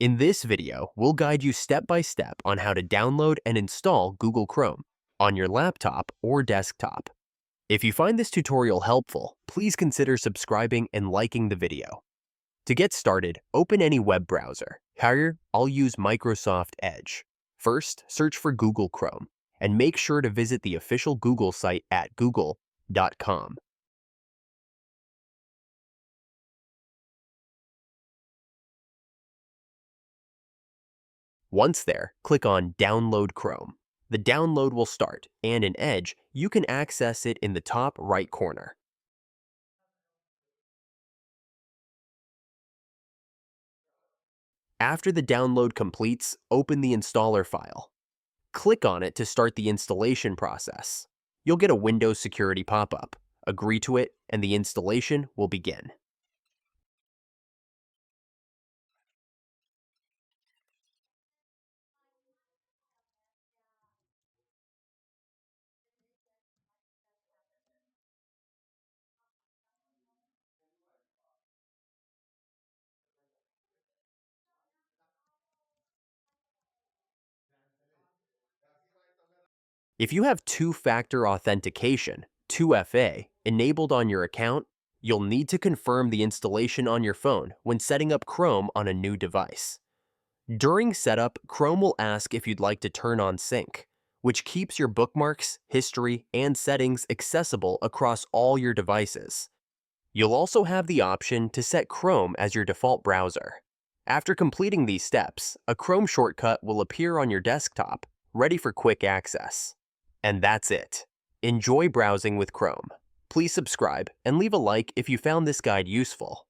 In this video, we'll guide you step by step on how to download and install Google Chrome on your laptop or desktop. If you find this tutorial helpful, please consider subscribing and liking the video. To get started, open any web browser. Here, I'll use Microsoft Edge. First, search for Google Chrome, and make sure to visit the official Google site at google.com. Once there, click on Download Chrome. The download will start, and in Edge, you can access it in the top right corner. After the download completes, open the installer file. Click on it to start the installation process. You'll get a Windows security pop-up. Agree to it, and the installation will begin. If you have two-factor authentication, 2FA, enabled on your account, you'll need to confirm the installation on your phone when setting up Chrome on a new device. During setup, Chrome will ask if you'd like to turn on sync, which keeps your bookmarks, history, and settings accessible across all your devices. You'll also have the option to set Chrome as your default browser. After completing these steps, a Chrome shortcut will appear on your desktop, ready for quick access. And that's it. Enjoy browsing with Chrome. Please subscribe and leave a like if you found this guide useful.